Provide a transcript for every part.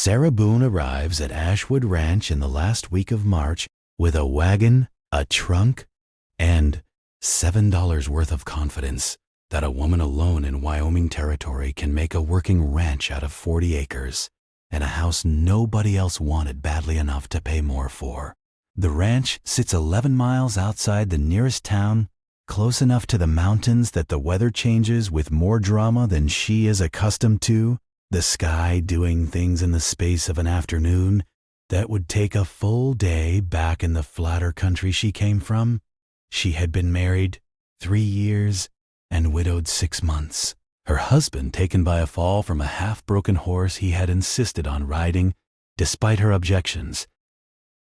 Sarah Boone arrives at Ashwood Ranch in the last week of March with a wagon, a trunk, and $7 worth of confidence that a woman alone in Wyoming Territory can make a working ranch out of 40 acres and a house nobody else wanted badly enough to pay more for. The ranch sits 11 miles outside the nearest town, close enough to the mountains that the weather changes with more drama than she is accustomed to, the sky doing things in the space of an afternoon that would take a full day back in the flatter country she came from. She had been married 3 years and widowed 6 months. Her husband taken by a fall from a half-broken horse he had insisted on riding, despite her objections.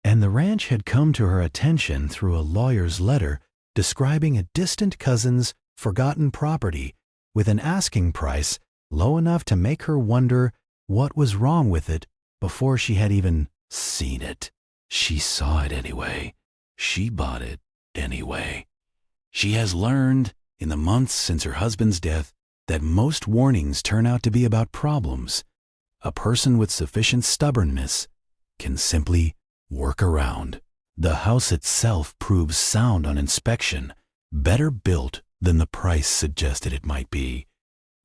And the ranch had come to her attention through a lawyer's letter describing a distant cousin's forgotten property with an asking price low enough to make her wonder what was wrong with it before she had even seen it. She saw it anyway. She bought it anyway. She has learned, in the months since her husband's death, that most warnings turn out to be about problems. A person with sufficient stubbornness can simply work around. The house itself proves sound on inspection, better built than the price suggested it might be,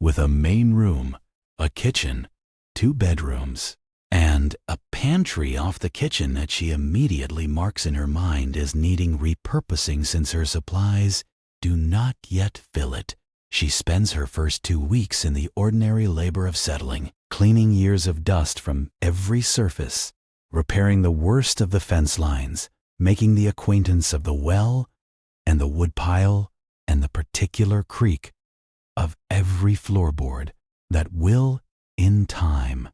with a main room, a kitchen, 2 bedrooms, and a pantry off the kitchen that she immediately marks in her mind as needing repurposing since her supplies do not yet fill it. She spends her first 2 weeks in the ordinary labor of settling, cleaning years of dust from every surface, repairing the worst of the fence lines, making the acquaintance of the well and the woodpile and the particular creak of every floorboard that will, in time,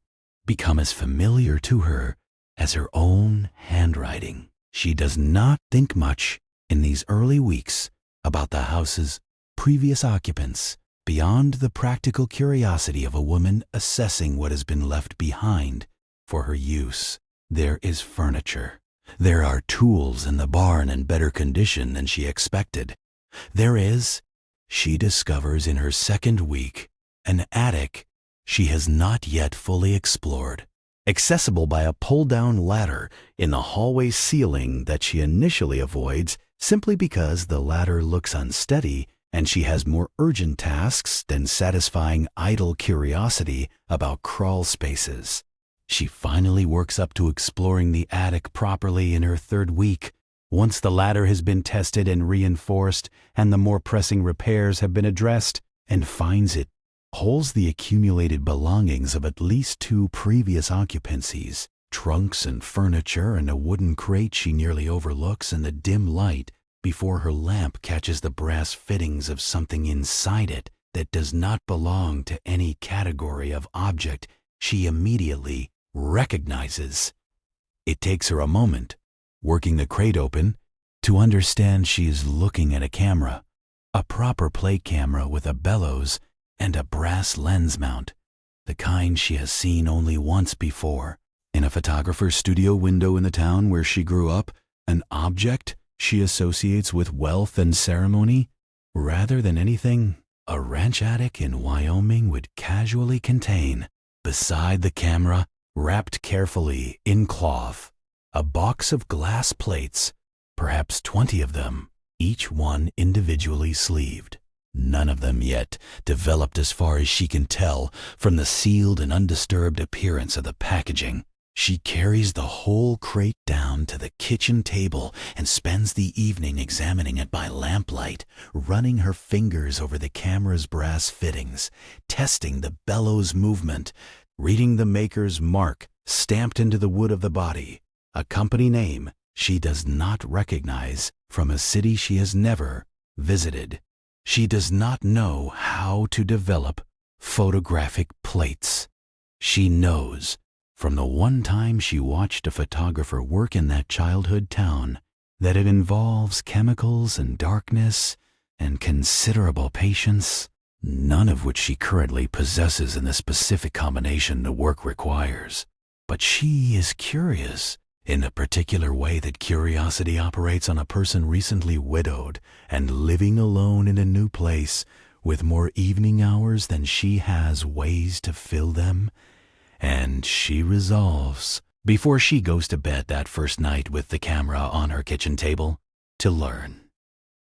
become as familiar to her as her own handwriting. She does not think much in these early weeks about the house's previous occupants beyond the practical curiosity of a woman assessing what has been left behind for her use. There is furniture. There are tools in the barn in better condition than she expected. There is, she discovers in her second week, an attic she has not yet fully explored, accessible by a pull-down ladder in the hallway ceiling that she initially avoids simply because the ladder looks unsteady and she has more urgent tasks than satisfying idle curiosity about crawl spaces. She finally works up to exploring the attic properly in her third week, once the ladder has been tested and reinforced and the more pressing repairs have been addressed, and finds it holds the accumulated belongings of at least 2 previous occupancies, trunks and furniture and a wooden crate she nearly overlooks in the dim light before her lamp catches the brass fittings of something inside it that does not belong to any category of object she immediately recognizes. It takes her a moment, working the crate open, to understand she is looking at a camera, a proper plate camera with a bellows and a brass lens mount, the kind she has seen only once before, in a photographer's studio window in the town where she grew up, an object she associates with wealth and ceremony, rather than anything a ranch attic in Wyoming would casually contain. Beside the camera, wrapped carefully in cloth, a box of glass plates, perhaps 20 of them, each one individually sleeved. None of them yet developed as far as she can tell from the sealed and undisturbed appearance of the packaging. She carries the whole crate down to the kitchen table and spends the evening examining it by lamplight, running her fingers over the camera's brass fittings, testing the bellows movement, reading the maker's mark stamped into the wood of the body, a company name she does not recognize from a city she has never visited. She does not know how to develop photographic plates. She knows, from the one time she watched a photographer work in that childhood town, that it involves chemicals and darkness and considerable patience, none of which she currently possesses in the specific combination the work requires. But she is curious in the particular way that curiosity operates on a person recently widowed and living alone in a new place with more evening hours than she has ways to fill them, and she resolves, before she goes to bed that first night with the camera on her kitchen table, to learn.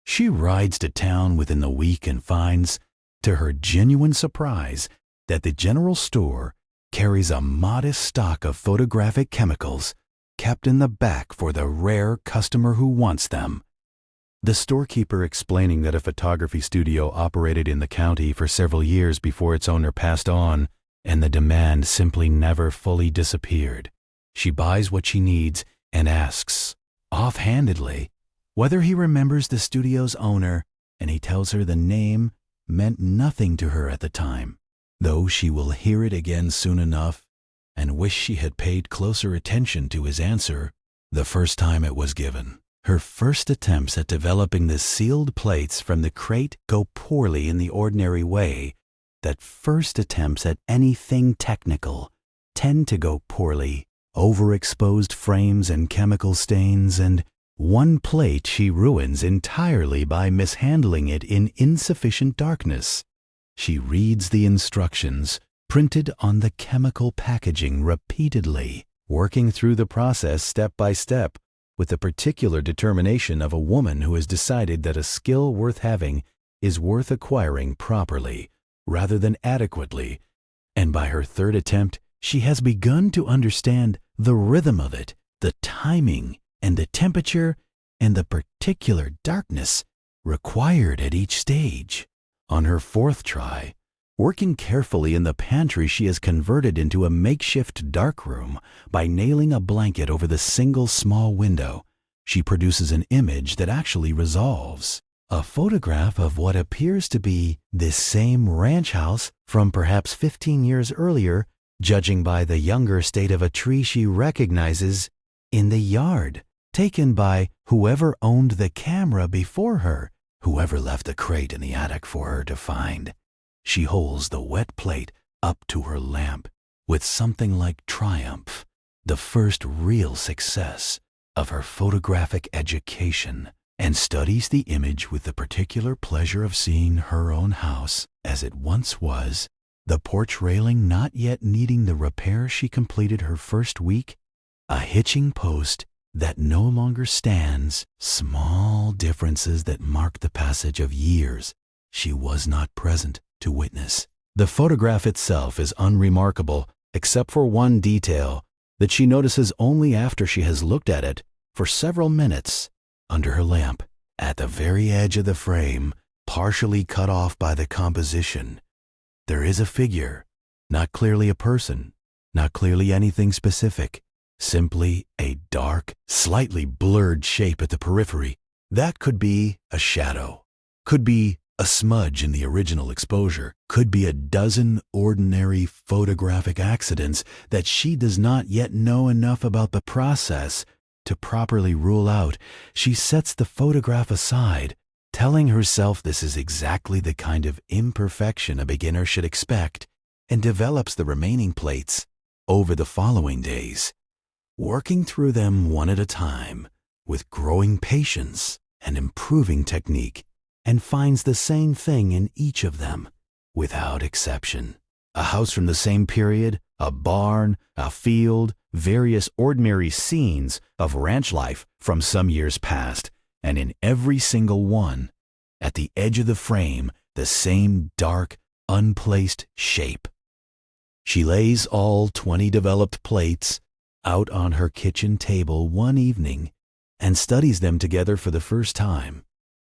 She rides to town within the week and finds, to her genuine surprise, that the general store carries a modest stock of photographic chemicals kept in the back for the rare customer who wants them. The storekeeper explaining that a photography studio operated in the county for several years before its owner passed on, and the demand simply never fully disappeared. She buys what she needs and asks, offhandedly, whether he remembers the studio's owner, and he tells her the name meant nothing to her at the time, though she will hear it again soon enough and wish she had paid closer attention to his answer the first time it was given. Her first attempts at developing the sealed plates from the crate go poorly in the ordinary way that first attempts at anything technical tend to go poorly. Overexposed frames and chemical stains, and one plate she ruins entirely by mishandling it in insufficient darkness. She reads the instructions printed on the chemical packaging repeatedly, working through the process step by step with the particular determination of a woman who has decided that a skill worth having is worth acquiring properly rather than adequately, and by her third attempt she has begun to understand the rhythm of it, the timing and the temperature and the particular darkness required at each stage. On her fourth try, working carefully in the pantry, she has converted into a makeshift darkroom by nailing a blanket over the single small window. She produces an image that actually resolves. A photograph of what appears to be this same ranch house from perhaps 15 years earlier, judging by the younger state of a tree she recognizes in the yard, taken by whoever owned the camera before her, whoever left the crate in the attic for her to find. She holds the wet plate up to her lamp with something like triumph, the first real success of her photographic education, and studies the image with the particular pleasure of seeing her own house as it once was, the porch railing not yet needing the repair she completed her first week, a hitching post that no longer stands, small differences that mark the passage of years she was not present to witness. The photograph itself is unremarkable except for one detail that she notices only after she has looked at it for several minutes. Under her lamp, at the very edge of the frame, partially cut off by the composition, there is a figure, not clearly a person, not clearly anything specific, simply a dark, slightly blurred shape at the periphery. That could be a shadow, could be a smudge in the original exposure, could be a dozen ordinary photographic accidents that she does not yet know enough about the process to properly rule out. She sets the photograph aside, telling herself this is exactly the kind of imperfection a beginner should expect, and develops the remaining plates over the following days, working through them one at a time with growing patience and improving technique, and finds the same thing in each of them, without exception. A house from the same period, a barn, a field, various ordinary scenes of ranch life from some years past, and in every single one, at the edge of the frame, the same dark, unplaced shape. She lays all 20 developed plates out on her kitchen table one evening and studies them together for the first time,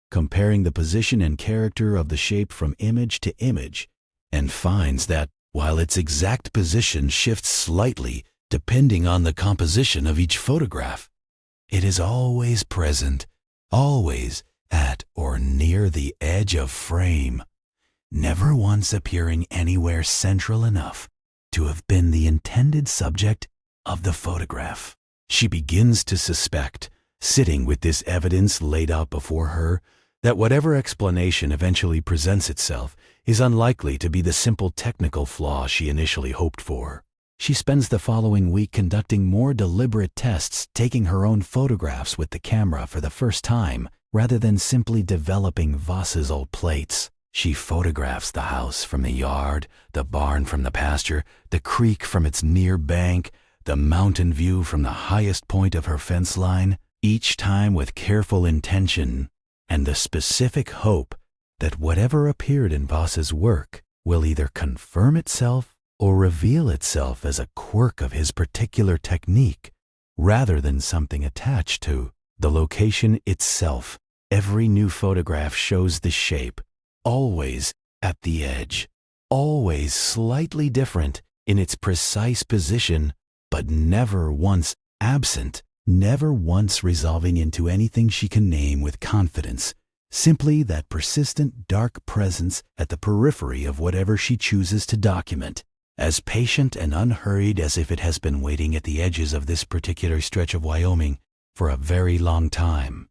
comparing the position and character of the shape from image to image, and finds that, while its exact position shifts slightly depending on the composition of each photograph, it is always present, always at or near the edge of frame, never once appearing anywhere central enough to have been the intended subject of the photograph. She begins to suspect, sitting with this evidence laid out before her, that whatever explanation eventually presents itself is unlikely to be the simple technical flaw she initially hoped for. She spends the following week conducting more deliberate tests, taking her own photographs with the camera for the first time, rather than simply developing Voss's old plates. She photographs the house from the yard, the barn from the pasture, the creek from its near bank, the mountain view from the highest point of her fence line, each time with careful intention and the specific hope that whatever appeared in Voss's work will either confirm itself or reveal itself as a quirk of his particular technique, rather than something attached to the location itself. Every new photograph shows the shape, always at the edge, always slightly different in its precise position, but never once absent, never once resolving into anything she can name with confidence, simply that persistent dark presence at the periphery of whatever she chooses to document, as patient and unhurried as if it has been waiting at the edges of this particular stretch of Wyoming for a very long time,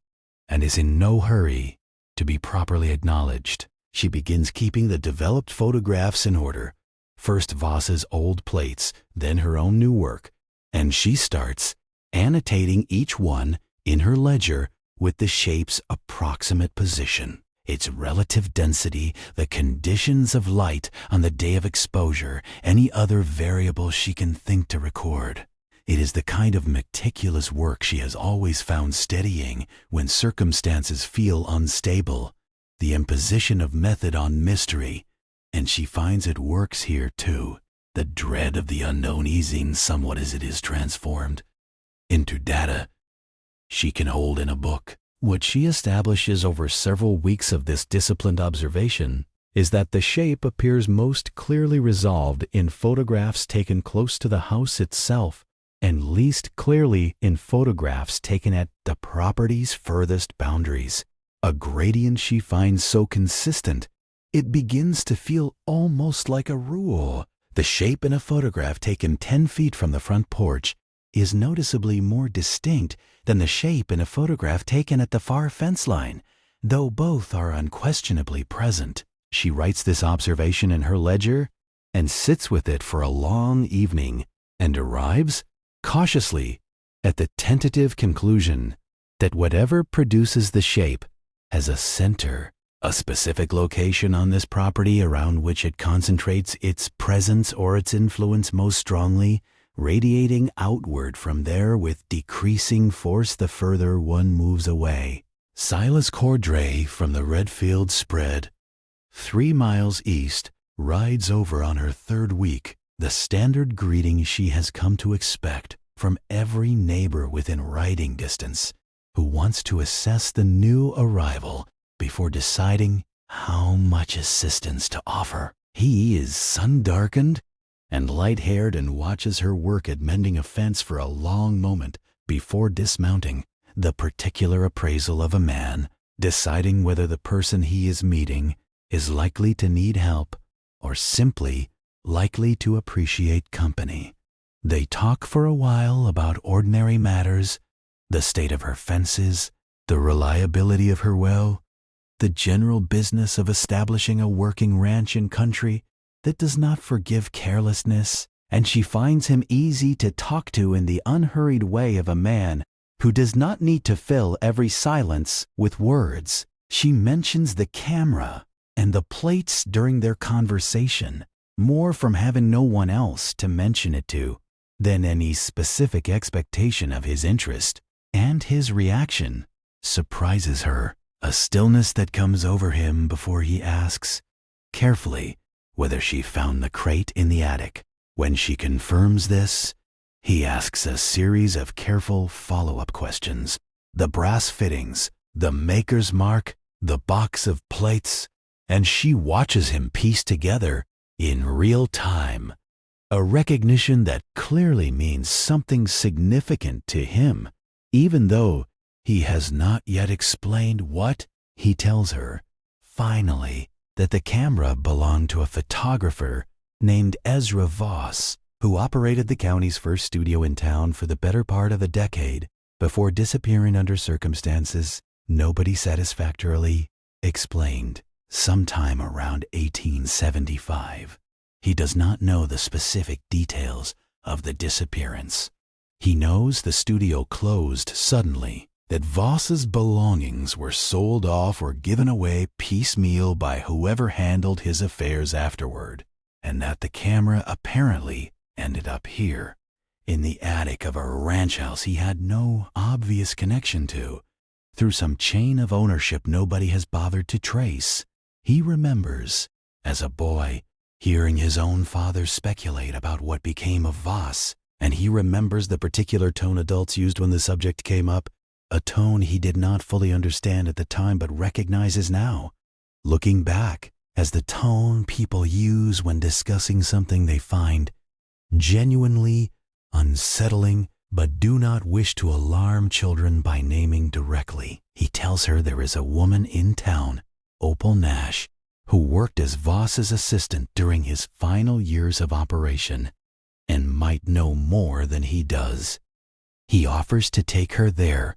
and is in no hurry to be properly acknowledged. She begins keeping the developed photographs in order, first Voss's old plates, then her own new work, and she starts annotating each one in her ledger with the shape's approximate position, its relative density, the conditions of light on the day of exposure, any other variable she can think to record. It is the kind of meticulous work she has always found steadying when circumstances feel unstable, the imposition of method on mystery, and she finds it works here too, the dread of the unknown easing somewhat as it is transformed into data she can hold in a book. What she establishes over several weeks of this disciplined observation is that the shape appears most clearly resolved in photographs taken close to the house itself, and least clearly in photographs taken at the property's furthest boundaries. A gradient she finds so consistent, it begins to feel almost like a rule. The shape in a photograph taken 10 feet from the front porch is noticeably more distinct than the shape in a photograph taken at the far fence line, though both are unquestionably present. She writes this observation in her ledger and sits with it for a long evening, and arrives, cautiously, at the tentative conclusion that whatever produces the shape has a center, a specific location on this property around which it concentrates its presence or its influence most strongly, radiating outward from there with decreasing force the further one moves away. Silas Cordray from the Redfield spread, 3 miles east, rides over on her third week, the standard greeting she has come to expect from every neighbor within riding distance who wants to assess the new arrival before deciding how much assistance to offer. He is sun-darkened and light-haired and watches her work at mending a fence for a long moment before dismounting, the particular appraisal of a man, deciding whether the person he is meeting is likely to need help or simply likely to appreciate company. They talk for a while about ordinary matters, the state of her fences, the reliability of her well, the general business of establishing a working ranch in country that does not forgive carelessness, and she finds him easy to talk to in the unhurried way of a man who does not need to fill every silence with words. She mentions the camera and the plates during their conversation, more from having no one else to mention it to than any specific expectation of his interest, and his reaction surprises her, a stillness that comes over him before he asks, carefully, whether she found the crate in the attic. When she confirms this, he asks a series of careful follow-up questions. The brass fittings, the maker's mark, the box of plates, and she watches him piece together, in real time, a recognition that clearly means something significant to him, even though he has not yet explained what. He tells her, finally, that the camera belonged to a photographer named Ezra Voss, who operated the county's first studio in town for the better part of a decade before disappearing under circumstances nobody satisfactorily explained, sometime around 1875. He does not know the specific details of the disappearance. He knows the studio closed suddenly that Voss's belongings were sold off or given away piecemeal by whoever handled his affairs afterward, and that the camera apparently ended up here, in the attic of a ranch house he had no obvious connection to, through some chain of ownership nobody has bothered to trace. He remembers, as a boy, hearing his own father speculate about what became of Voss, and he remembers the particular tone adults used when the subject came up, a tone he did not fully understand at the time but recognizes now, looking back, as the tone people use when discussing something they find genuinely unsettling but do not wish to alarm children by naming directly. He tells her there is a woman in town, Opal Nash, who worked as Voss's assistant during his final years of operation and might know more than he does. He offers to take her there.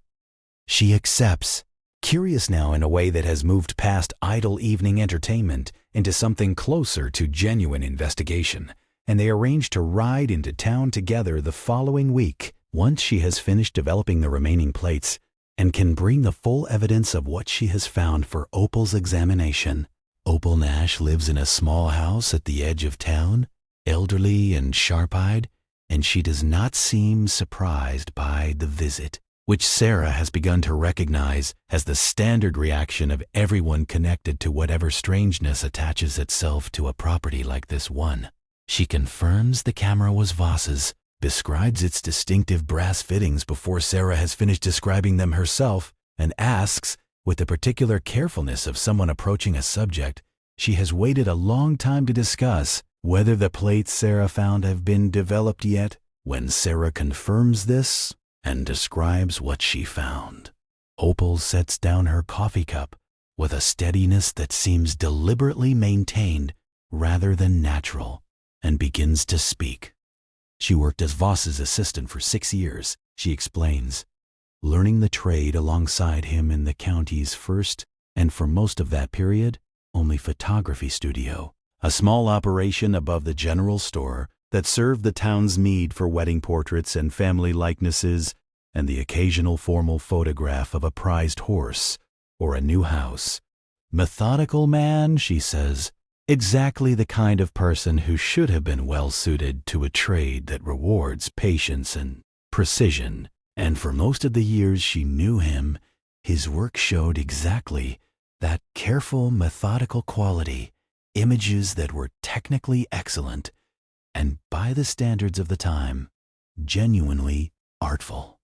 She accepts, curious now in a way that has moved past idle evening entertainment into something closer to genuine investigation, and they arrange to ride into town together the following week once she has finished developing the remaining plates and can bring the full evidence of what she has found for Opal's examination. Opal Nash lives in a small house at the edge of town, elderly and sharp-eyed, and she does not seem surprised by the visit, which Sarah has begun to recognize as the standard reaction of everyone connected to whatever strangeness attaches itself to a property like this one. She confirms the camera was Voss's, describes its distinctive brass fittings before Sarah has finished describing them herself, and asks, with the particular carefulness of someone approaching a subject she has waited a long time to discuss, whether the plates Sarah found have been developed yet. When Sarah confirms this and describes what she found, Opal sets down her coffee cup with a steadiness that seems deliberately maintained rather than natural, and begins to speak. She worked as Voss's assistant for 6 years, she explains, learning the trade alongside him in the county's first, and for most of that period, only photography studio, a small operation above the general store that served the town's need for wedding portraits and family likenesses and the occasional formal photograph of a prized horse or a new house. Methodical man, she says, exactly the kind of person who should have been well suited to a trade that rewards patience and precision, and for most of the years she knew him, his work showed exactly that careful, methodical quality, images that were technically excellent, and by the standards of the time, genuinely artful.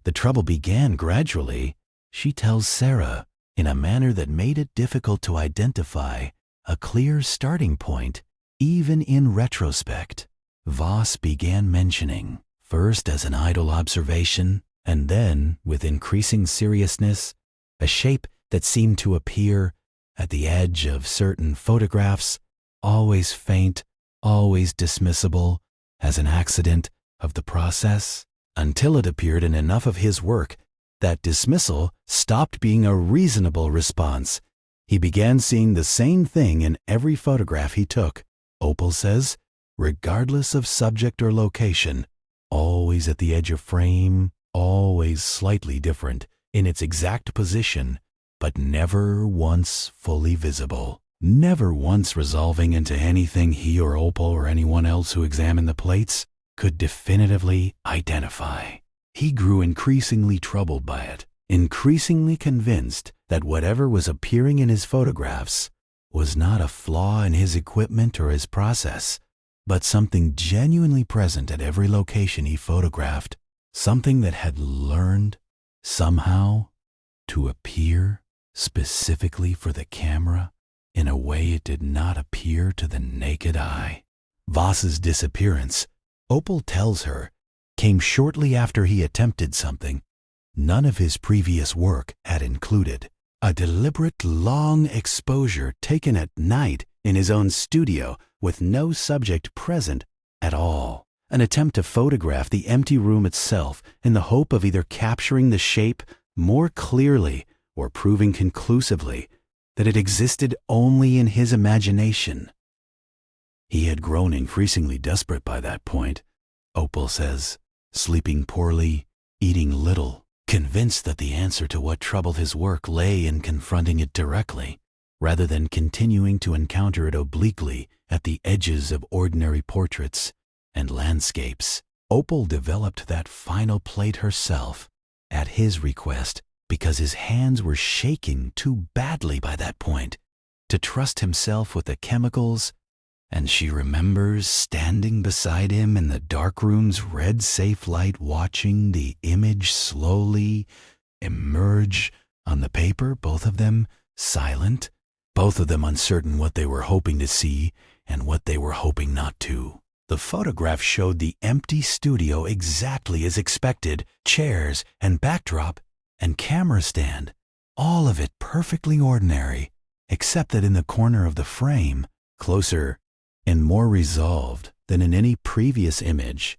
The trouble began gradually, she tells Sarah, in a manner that made it difficult to identify a clear starting point, even in retrospect. Voss began mentioning, first as an idle observation, and then, with increasing seriousness, a shape that seemed to appear at the edge of certain photographs, always faint, always dismissible, as an accident of the process, until it appeared in enough of his work that dismissal stopped being a reasonable response. He began seeing the same thing in every photograph he took, Opal says, regardless of subject or location, always at the edge of frame, always slightly different in its exact position, but never once fully visible, never once resolving into anything he or Opal or anyone else who examined the plates could definitively identify. He grew increasingly troubled by it, increasingly convinced that whatever was appearing in his photographs was not a flaw in his equipment or his process, but something genuinely present at every location he photographed, something that had learned, somehow, to appear specifically for the camera in a way it did not appear to the naked eye. Voss's disappearance, Opal tells her, came shortly after he attempted something none of his previous work had included: a deliberate long exposure taken at night in his own studio with no subject present at all. An attempt to photograph the empty room itself in the hope of either capturing the shape more clearly or proving conclusively that it existed only in his imagination. He had grown increasingly desperate by that point, Opal says, sleeping poorly, eating little, convinced that the answer to what troubled his work lay in confronting it directly, rather than continuing to encounter it obliquely at the edges of ordinary portraits and landscapes. Opal developed that final plate herself, at his request, because his hands were shaking too badly by that point to trust himself with the chemicals, and she remembers standing beside him in the darkroom's red safe light watching the image slowly emerge on the paper, both of them silent, both of them uncertain what they were hoping to see and what they were hoping not to. The photograph showed the empty studio exactly as expected, chairs and backdrop and camera stand, all of it perfectly ordinary, except that in the corner of the frame, closer and more resolved than in any previous image,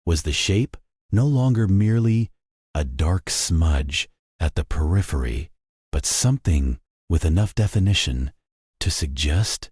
was the shape no longer merely a dark smudge at the periphery, but something with enough definition to suggest,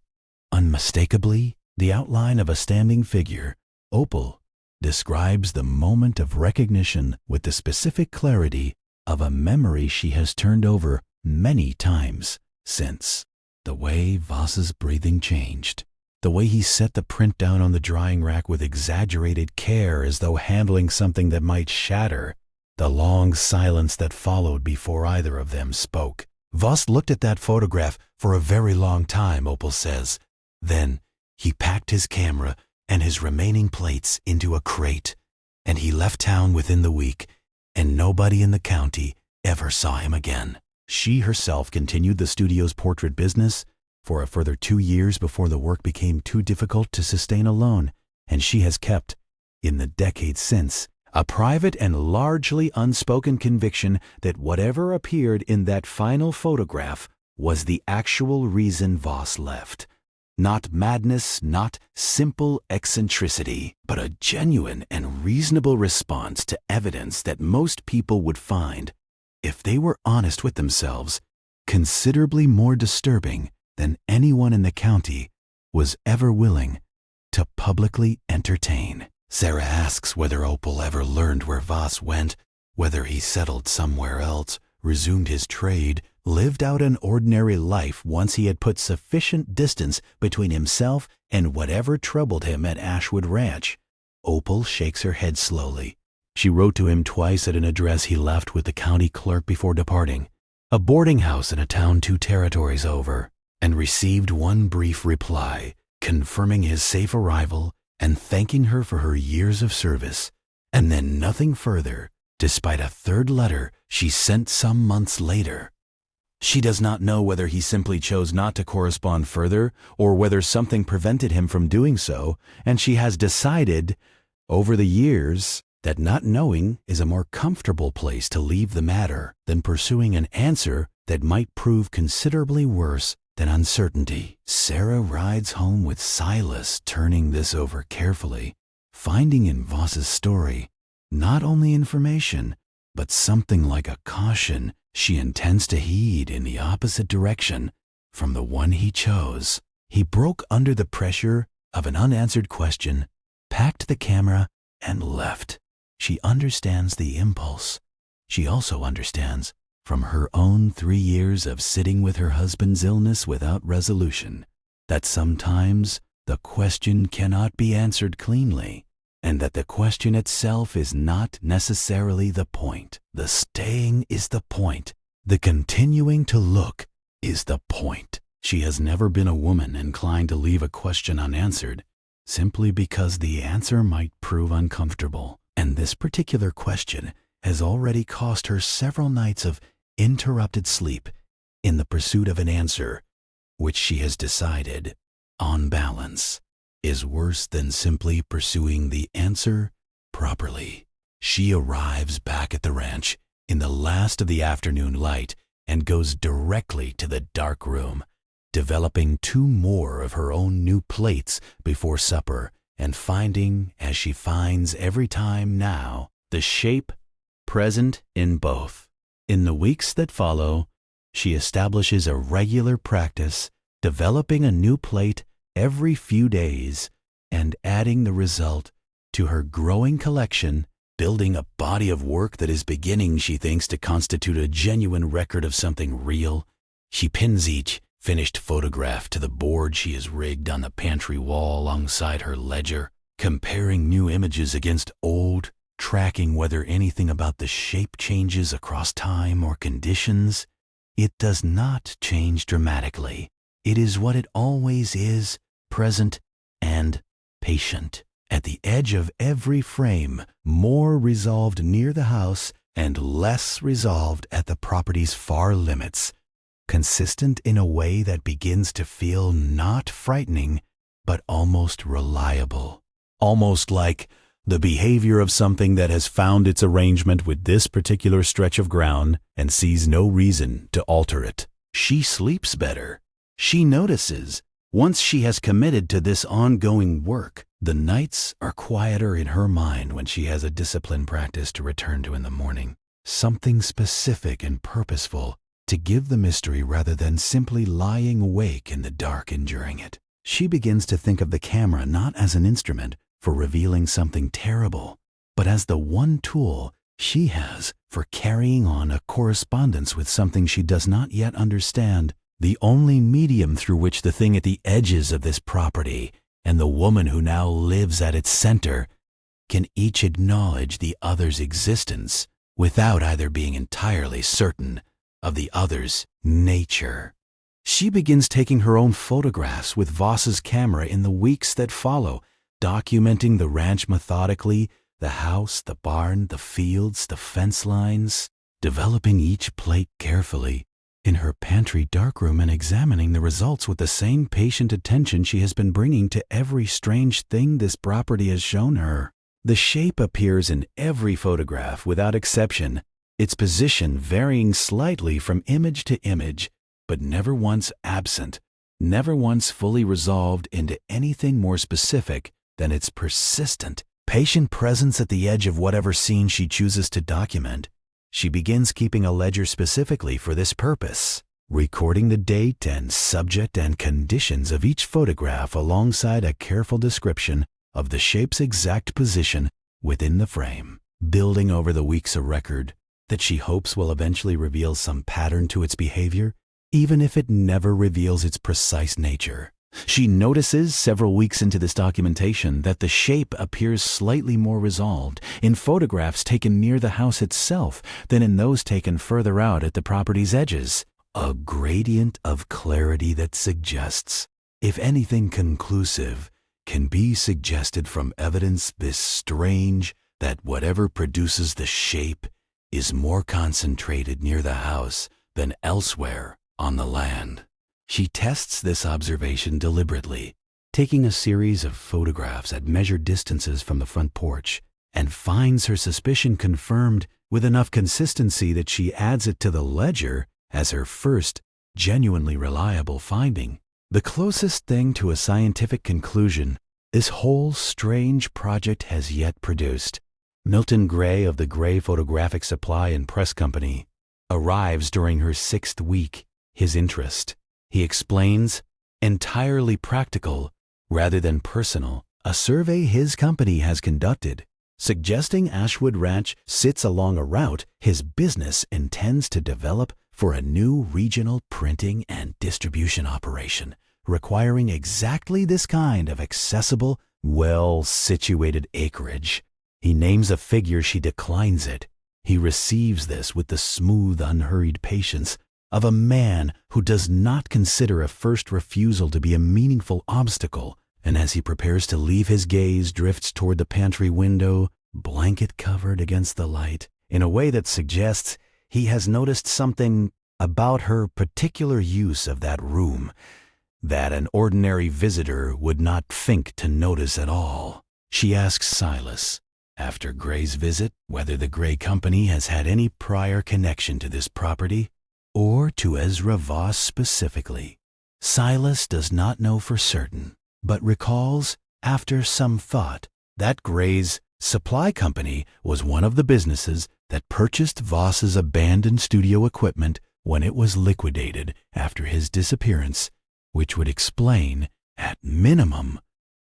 unmistakably, the outline of a standing figure. Opal describes the moment of recognition with the specific clarity of a memory she has turned over many times since. The way Voss's breathing changed, the way he set the print down on the drying rack with exaggerated care as though handling something that might shatter, the long silence that followed before either of them spoke. Voss looked at that photograph for a very long time, Opal says. Then he packed his camera and his remaining plates into a crate, and he left town within the week, and nobody in the county ever saw him again. She herself continued the studio's portrait business for a further 2 years before the work became too difficult to sustain alone, and she has kept, in the decades since, a private and largely unspoken conviction that whatever appeared in that final photograph was the actual reason Voss left. Not madness, not simple eccentricity, but a genuine and reasonable response to evidence that most people would find, if they were honest with themselves, considerably more disturbing than anyone in the county was ever willing to publicly entertain. Sarah asks whether Opal ever learned where Voss went, whether he settled somewhere else, resumed his trade, lived out an ordinary life once he had put sufficient distance between himself and whatever troubled him at Ashwood Ranch. Opal shakes her head slowly. She wrote to him twice at an address he left with the county clerk before departing, a boarding house in a town 2 territories over, and received one brief reply, confirming his safe arrival and thanking her for her years of service, and then nothing further, despite a third letter she sent some months later. She does not know whether he simply chose not to correspond further or whether something prevented him from doing so, and she has decided, over the years, that not knowing is a more comfortable place to leave the matter than pursuing an answer that might prove considerably worse than uncertainty. Sarah rides home with Silas, turning this over carefully, finding in Voss's story not only information, but something like a caution she intends to heed in the opposite direction from the one he chose. He broke under the pressure of an unanswered question, packed the camera, and left. She understands the impulse. She also understands, from her own 3 years of sitting with her husband's illness without resolution, that sometimes the question cannot be answered cleanly, and that the question itself is not necessarily the point. The staying is the point. The continuing to look is the point. She has never been a woman inclined to leave a question unanswered, simply because the answer might prove uncomfortable. And this particular question has already cost her several nights of interrupted sleep in the pursuit of an answer, which she has decided, on balance, is worse than simply pursuing the answer properly. She arrives back at the ranch in the last of the afternoon light and goes directly to the dark room, developing 2 more of her own new plates before supper and finding, as she finds every time now, the shape present in both. In the weeks that follow, she establishes a regular practice, developing a new plate every few days and adding the result to her growing collection building a body of work that is beginning, she thinks, to constitute a genuine record of something real. She pins each finished photograph to the board she has rigged on the pantry wall alongside her ledger, comparing new images against old, tracking whether anything about the shape changes across time or conditions. It does not change dramatically. It is what it always is, present and patient. At the edge of every frame, more resolved near the house and less resolved at the property's far limits, consistent in a way that begins to feel not frightening, but almost reliable. Almost like the behavior of something that has found its arrangement with this particular stretch of ground and sees no reason to alter it. She sleeps better. She notices, once she has committed to this ongoing work, the nights are quieter in her mind when she has a disciplined practice to return to in the morning. Something specific and purposeful to give the mystery rather than simply lying awake in the dark enduring it. She begins to think of the camera not as an instrument for revealing something terrible, but as the one tool she has for carrying on a correspondence with something she does not yet understand, the only medium through which the thing at the edges of this property and the woman who now lives at its center can each acknowledge the other's existence without either being entirely certain of the other's nature. She begins taking her own photographs with Voss's camera in the weeks that follow, documenting the ranch methodically, the house, the barn, the fields, the fence lines, developing each plate carefully in her pantry darkroom and examining the results with the same patient attention she has been bringing to every strange thing this property has shown her. The shape appears in every photograph without exception, its position varying slightly from image to image, but never once absent, never once fully resolved into anything more specific than its persistent, patient presence at the edge of whatever scene she chooses to document. She begins keeping a ledger specifically for this purpose, recording the date and subject and conditions of each photograph alongside a careful description of the shape's exact position within the frame, building over the weeks a record that she hopes will eventually reveal some pattern to its behavior, even if it never reveals its precise nature. She notices several weeks into this documentation that the shape appears slightly more resolved in photographs taken near the house itself than in those taken further out at the property's edges. A gradient of clarity that suggests, if anything conclusive can be suggested from evidence this strange, that whatever produces the shape is more concentrated near the house than elsewhere on the land. She tests this observation deliberately, taking a series of photographs at measured distances from the front porch, and finds her suspicion confirmed with enough consistency that she adds it to the ledger as her first genuinely reliable finding. The closest thing to a scientific conclusion this whole strange project has yet produced. Milton Gray of the Gray Photographic Supply and Press Company arrives during her 6th week. His interest, he explains, entirely practical rather than personal. A survey his company has conducted, suggesting Ashwood Ranch sits along a route his business intends to develop for a new regional printing and distribution operation, requiring exactly this kind of accessible, well-situated acreage. He names a figure, she declines it. He receives this with the smooth, unhurried patience of a man who does not consider a first refusal to be a meaningful obstacle, and as he prepares to leave, his gaze drifts toward the pantry window, blanket covered against the light, in a way that suggests he has noticed something about her particular use of that room that an ordinary visitor would not think to notice at all. She asks Silas, after Gray's visit, whether the Gray Company has had any prior connection to this property, or to Ezra Voss specifically. Silas does not know for certain, but recalls, after some thought, that Gray's supply company was one of the businesses that purchased Voss's abandoned studio equipment when it was liquidated after his disappearance, which would explain, at minimum,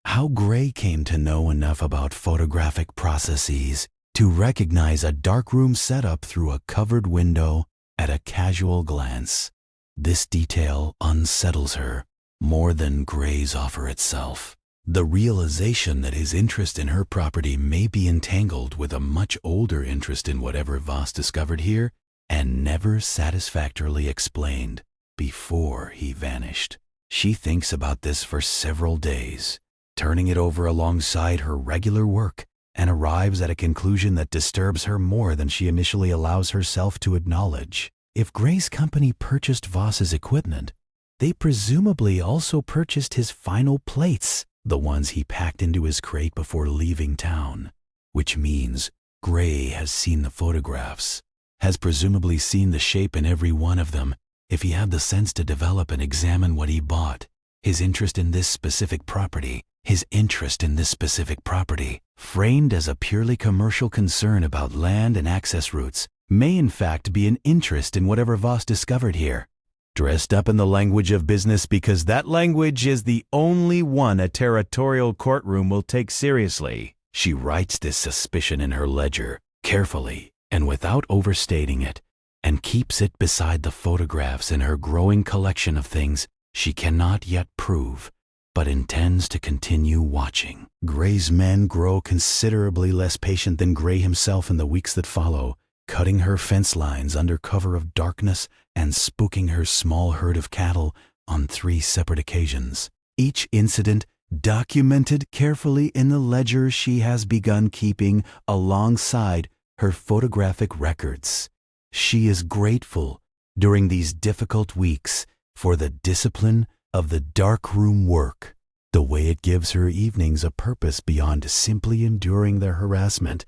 how Gray came to know enough about photographic processes to recognize a darkroom setup through a covered window at a casual glance. This detail unsettles her more than Gray's offer itself. The realization that his interest in her property may be entangled with a much older interest in whatever Voss discovered here and never satisfactorily explained before he vanished. She thinks about this for several days, turning it over alongside her regular work, and arrives at a conclusion that disturbs her more than she initially allows herself to acknowledge. If Gray's company purchased Voss's equipment, they presumably also purchased his final plates, the ones he packed into his crate before leaving town, which means Gray has seen the photographs, has presumably seen the shape in every one of them if he had the sense to develop and examine what he bought. His interest in this specific property, framed as a purely commercial concern about land and access routes, may in fact be an interest in whatever Voss discovered here, dressed up in the language of business because that language is the only one a territorial courtroom will take seriously. She writes this suspicion in her ledger, carefully and without overstating it, and keeps it beside the photographs in her growing collection of things she cannot yet prove, but intends to continue watching. Gray's men grow considerably less patient than Gray himself in the weeks that follow, cutting her fence lines under cover of darkness and spooking her small herd of cattle on 3 separate occasions. Each incident documented carefully in the ledger she has begun keeping alongside her photographic records. She is grateful during these difficult weeks for the discipline of the darkroom work, the way it gives her evenings a purpose beyond simply enduring their harassment,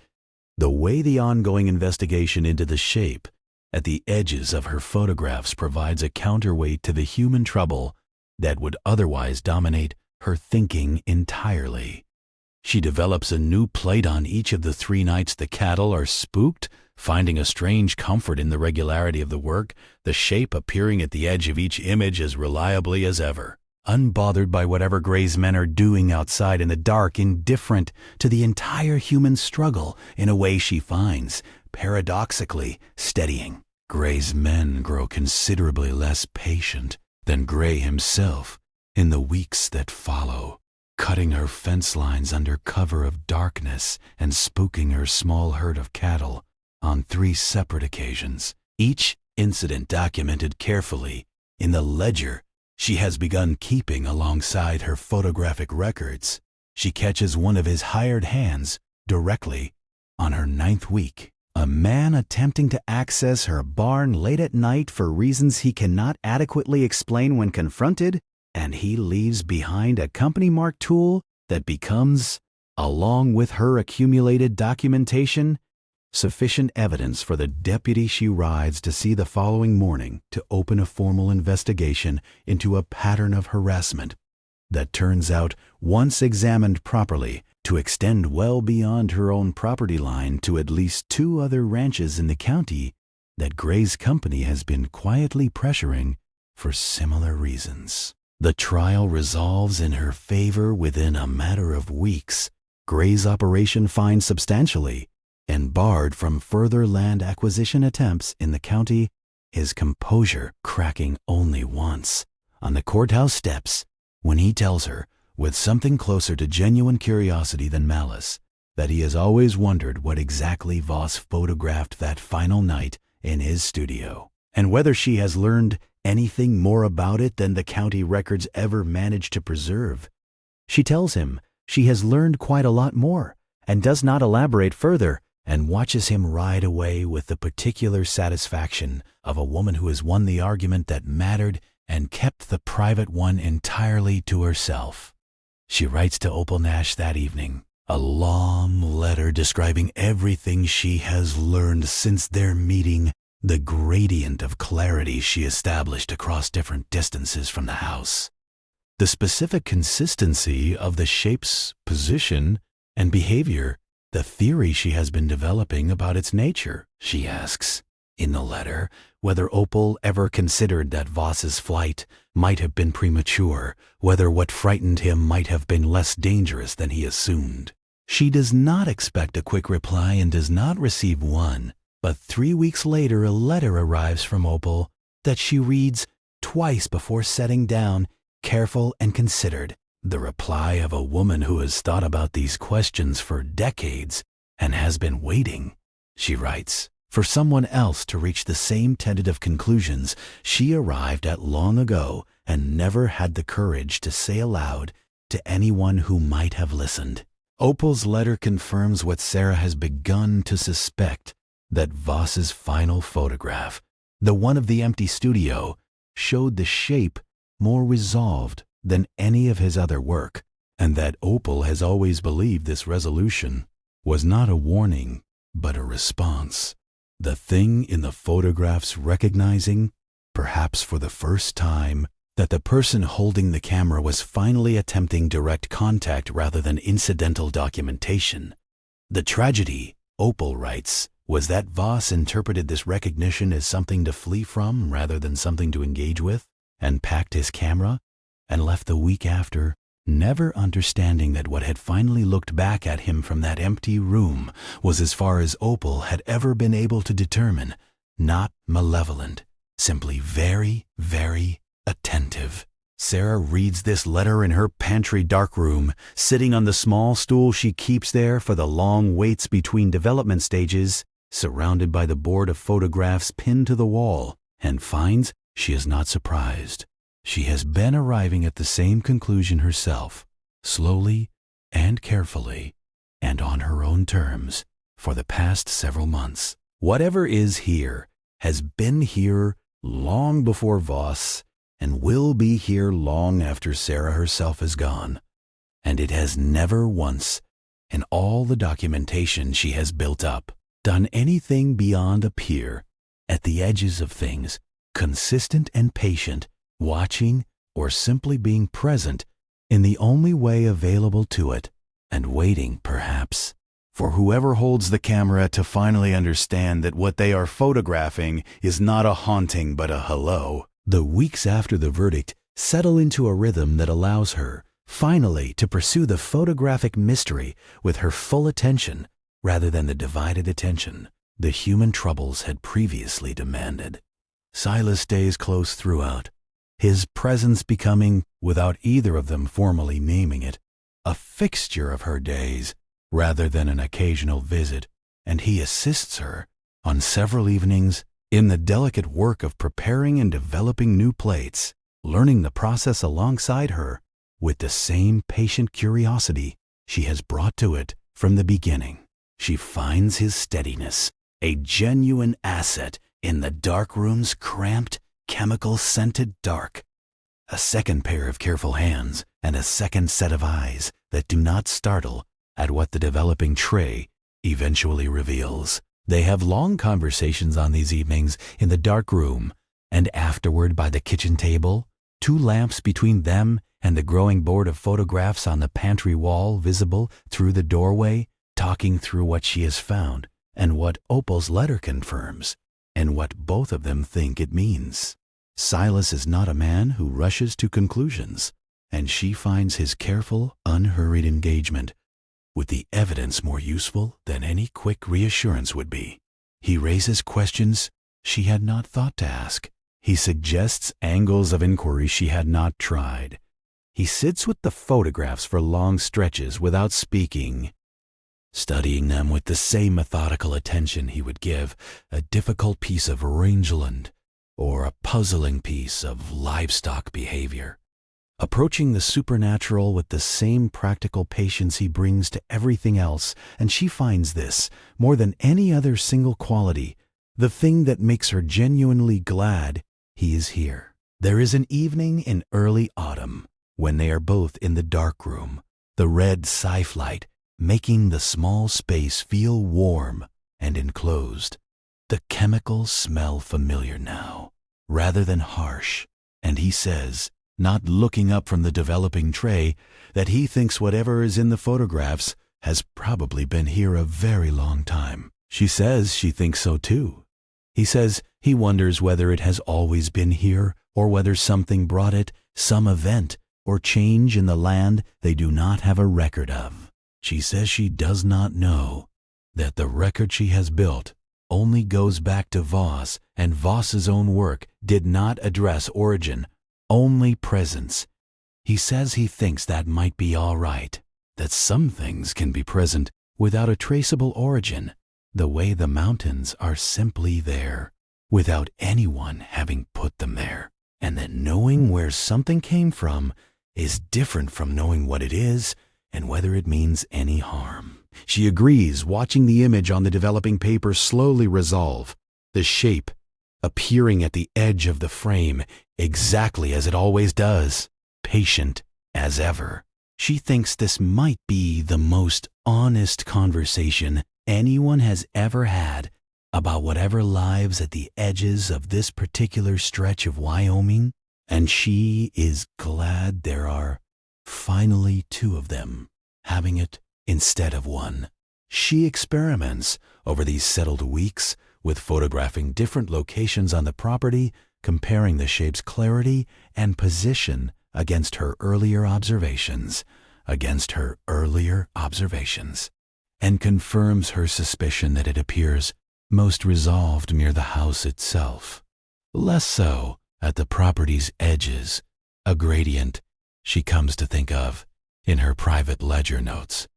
the way the ongoing investigation into the shape at the edges of her photographs provides a counterweight to the human trouble that would otherwise dominate her thinking entirely. She develops a new plate on each of the 3 nights the cattle are spooked, finding a strange comfort in the regularity of the work, the shape appearing at the edge of each image as reliably as ever. Unbothered by whatever Gray's men are doing outside in the dark, indifferent to the entire human struggle in a way she finds, paradoxically, steadying. Gray's men grow considerably less patient than Gray himself in the weeks that follow, cutting her fence lines under cover of darkness and spooking her small herd of cattle on 3 separate occasions, each incident documented carefully in the ledger she has begun keeping alongside her photographic records. She catches one of his hired hands directly on her 9th week. A man attempting to access her barn late at night for reasons he cannot adequately explain when confronted, and he leaves behind a company-marked tool that becomes, along with her accumulated documentation, sufficient evidence for the deputy she rides to see the following morning to open a formal investigation into a pattern of harassment that turns out, once examined properly, to extend well beyond her own property line to at least 2 other ranches in the county that Gray's company has been quietly pressuring for similar reasons. The trial resolves in her favor within a matter of weeks. Gray's operation fined substantially and barred from further land acquisition attempts in the county, his composure cracking only once on the courthouse steps when he tells her, with something closer to genuine curiosity than malice, that he has always wondered what exactly Voss photographed that final night in his studio, and whether she has learned anything more about it than the county records ever managed to preserve. She tells him she has learned quite a lot more, and does not elaborate further, and watches him ride away with the particular satisfaction of a woman who has won the argument that mattered and kept the private one entirely to herself. She writes to Opal Nash that evening, a long letter describing everything she has learned since their meeting, the gradient of clarity she established across different distances from the house, the specific consistency of the shape's position and behavior, the theory she has been developing about its nature. She asks, in the letter, whether Opal ever considered that Voss's flight might have been premature, whether what frightened him might have been less dangerous than he assumed. She does not expect a quick reply and does not receive one, but 3 weeks later a letter arrives from Opal that she reads twice before setting down, careful and considered. The reply of a woman who has thought about these questions for decades and has been waiting, she writes, for someone else to reach the same tentative conclusions she arrived at long ago and never had the courage to say aloud to anyone who might have listened. Opal's letter confirms what Sarah has begun to suspect, that Voss's final photograph, the one of the empty studio, showed the shape more resolved than any of his other work, and that Opal has always believed this resolution was not a warning, but a response. The thing in the photographs recognizing, perhaps for the first time, that the person holding the camera was finally attempting direct contact rather than incidental documentation. The tragedy, Opal writes, was that Voss interpreted this recognition as something to flee from rather than something to engage with, and packed his camera and left the week after, never understanding that what had finally looked back at him from that empty room was, as far as Opal had ever been able to determine, not malevolent, simply very, very attentive. Sarah reads this letter in her pantry darkroom, sitting on the small stool she keeps there for the long waits between development stages, surrounded by the board of photographs pinned to the wall, and finds she is not surprised. She has been arriving at the same conclusion herself, slowly and carefully, and on her own terms, for the past several months. Whatever is here has been here long before Voss and will be here long after Sarah herself is gone. And it has never once, in all the documentation she has built up, done anything beyond appear at the edges of things, consistent and patient, watching or simply being present in the only way available to it, and waiting, perhaps, for whoever holds the camera to finally understand that what they are photographing is not a haunting but a hello. The weeks after the verdict settle into a rhythm that allows her, finally, to pursue the photographic mystery with her full attention rather than the divided attention the human troubles had previously demanded. Silas stays close throughout, his presence becoming, without either of them formally naming it, a fixture of her days rather than an occasional visit, and he assists her on several evenings in the delicate work of preparing and developing new plates, learning the process alongside her with the same patient curiosity she has brought to it from the beginning. She finds his steadiness a genuine asset in the darkroom's cramped, chemical-scented dark. A second pair of careful hands and a second set of eyes that do not startle at what the developing tray eventually reveals. They have long conversations on these evenings in the dark room, and afterward by the kitchen table, 2 lamps between them and the growing board of photographs on the pantry wall visible through the doorway, talking through what she has found and what Opal's letter confirms, and what both of them think it means. Silas is not a man who rushes to conclusions, and she finds his careful, unhurried engagement with the evidence more useful than any quick reassurance would be. He raises questions she had not thought to ask. He suggests angles of inquiry she had not tried. He sits with the photographs for long stretches without speaking, studying them with the same methodical attention he would give a difficult piece of rangeland or a puzzling piece of livestock behavior, approaching the supernatural with the same practical patience he brings to everything else, and she finds this, more than any other single quality, the thing that makes her genuinely glad he is here. There is an evening in early autumn when they are both in the dark room, the red scythe light making the small space feel warm and enclosed. The chemicals smell familiar now, rather than harsh, and he says, not looking up from the developing tray, that he thinks whatever is in the photographs has probably been here a very long time. She says she thinks so too. He says he wonders whether it has always been here or whether something brought it, some event or change in the land they do not have a record of. She says she does not know that the record she has built only goes back to Voss, and Voss's own work did not address origin, only presence. He says he thinks that might be all right, that some things can be present without a traceable origin, the way the mountains are simply there, without anyone having put them there, and that knowing where something came from is different from knowing what it is and whether it means any harm. She agrees, watching the image on the developing paper slowly resolve, the shape appearing at the edge of the frame exactly as it always does, patient as ever. She thinks this might be the most honest conversation anyone has ever had about whatever lives at the edges of this particular stretch of Wyoming, and she is glad there are finally two of them having it instead of one. She experiments over these settled weeks with photographing different locations on the property, comparing the shape's clarity and position against her earlier observations, and confirms her suspicion that it appears most resolved near the house itself, less so at the property's edges, a gradient she comes to think of in her private ledger notes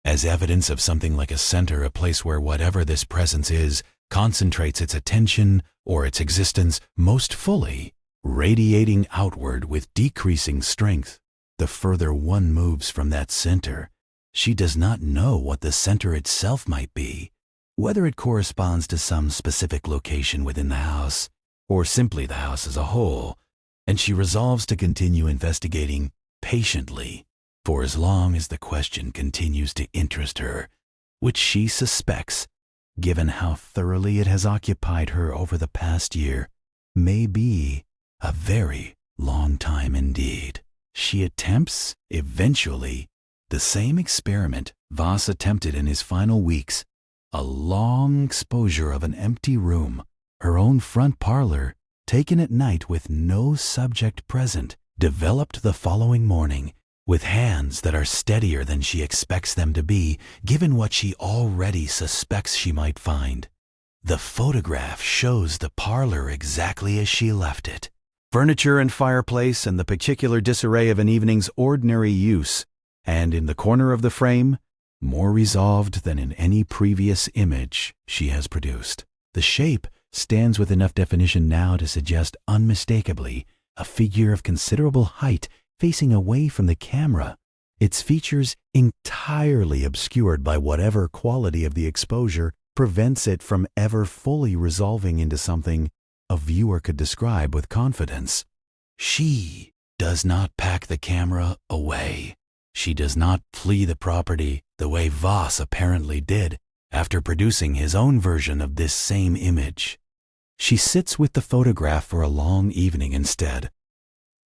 as evidence of something like a center, a place where whatever this presence is concentrates its attention or its existence most fully, radiating outward with decreasing strength the further one moves from that center. She does not know what the center itself might be, whether it corresponds to some specific location within the house or simply the house as a whole, and she resolves to continue investigating patiently for as long as the question continues to interest her, which she suspects, given how thoroughly it has occupied her over the past year, may be a very long time indeed. She attempts, eventually, the same experiment Voss attempted in his final weeks, a long exposure of an empty room, her own front parlor, taken at night with no subject present, developed the following morning, with hands that are steadier than she expects them to be, given what she already suspects she might find. The photograph shows the parlor exactly as she left it. Furniture and fireplace and the particular disarray of an evening's ordinary use, and in the corner of the frame, more resolved than in any previous image she has produced. The shape stands with enough definition now to suggest unmistakably a figure of considerable height facing away from the camera, its features entirely obscured by whatever quality of the exposure prevents it from ever fully resolving into something a viewer could describe with confidence. She does not pack the camera away. She does not flee the property the way Voss apparently did after producing his own version of this same image. She sits with the photograph for a long evening instead,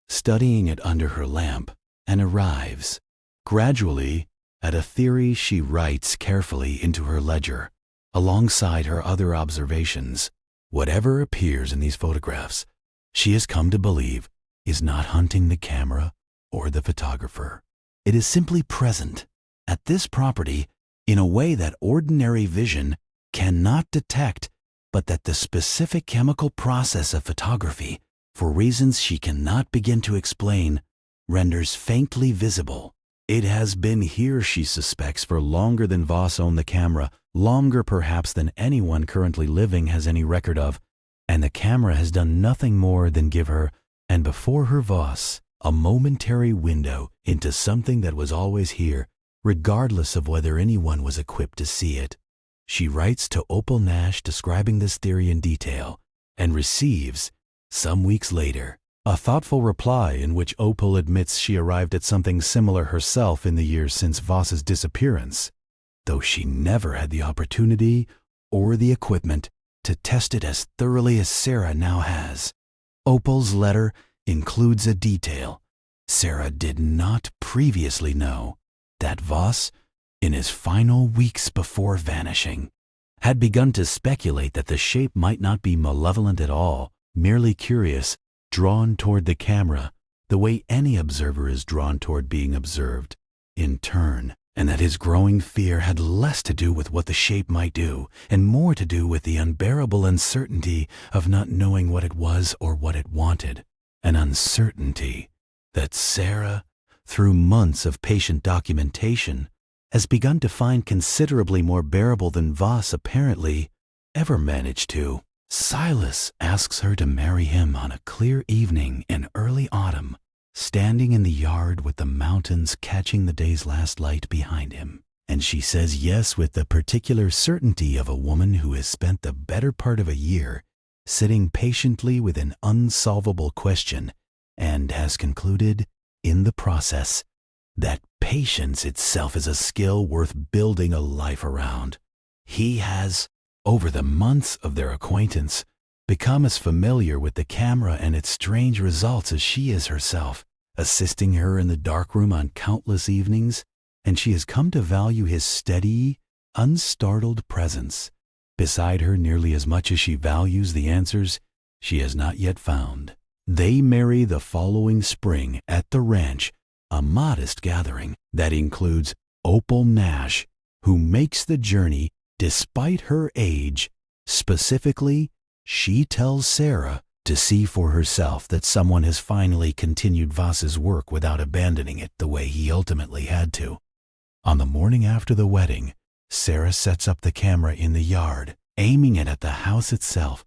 studying it under her lamp, and arrives, gradually, at a theory she writes carefully into her ledger, alongside her other observations. Whatever appears in these photographs, she has come to believe is not hunting the camera or the photographer. It is simply present at this property in a way that ordinary vision cannot detect, but that the specific chemical process of photography, for reasons she cannot begin to explain, renders faintly visible. It has been here, she suspects, for longer than Voss owned the camera, longer perhaps than anyone currently living has any record of, and the camera has done nothing more than give her, and before her Voss, a momentary window into something that was always here, regardless of whether anyone was equipped to see it. She writes to Opal Nash describing this theory in detail, and receives, some weeks later, a thoughtful reply in which Opal admits she arrived at something similar herself in the years since Voss's disappearance, though she never had the opportunity or the equipment to test it as thoroughly as Sarah now has. Opal's letter includes a detail Sarah did not previously know, that Voss, in his final weeks before vanishing, had begun to speculate that the shape might not be malevolent at all, merely curious, drawn toward the camera, the way any observer is drawn toward being observed, in turn, and that his growing fear had less to do with what the shape might do and more to do with the unbearable uncertainty of not knowing what it was or what it wanted, an uncertainty that Sarah, through months of patient documentation, has begun to find considerably more bearable than Voss apparently ever managed to. Silas asks her to marry him on a clear evening in early autumn, standing in the yard with the mountains catching the day's last light behind him. And she says yes with the particular certainty of a woman who has spent the better part of a year sitting patiently with an unsolvable question and has concluded, in the process, that patience itself is a skill worth building a life around. He has, over the months of their acquaintance, become as familiar with the camera and its strange results as she is herself, assisting her in the darkroom on countless evenings, and she has come to value his steady, unstartled presence beside her nearly as much as she values the answers she has not yet found. They marry the following spring at the ranch, a modest gathering that includes Opal Nash, who makes the journey despite her age. Specifically, she tells Sarah to see for herself that someone has finally continued Voss's work without abandoning it the way he ultimately had to. On the morning after the wedding, Sarah sets up the camera in the yard, aiming it at the house itself,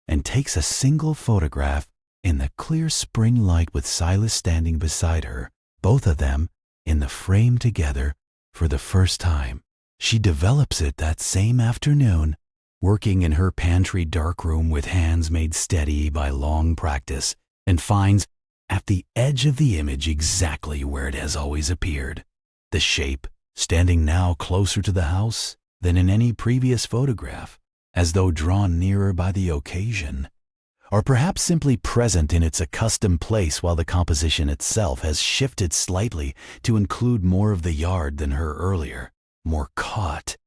and takes a single photograph in the clear spring light with Silas standing beside her, both of them in the frame together for the first time. She develops it that same afternoon, working in her pantry darkroom with hands made steady by long practice, and finds at the edge of the image exactly where it has always appeared, the shape standing now closer to the house than in any previous photograph, as though drawn nearer by the occasion, or perhaps simply present in its accustomed place while the composition itself has shifted slightly to include more of the yard than her earlier, more caught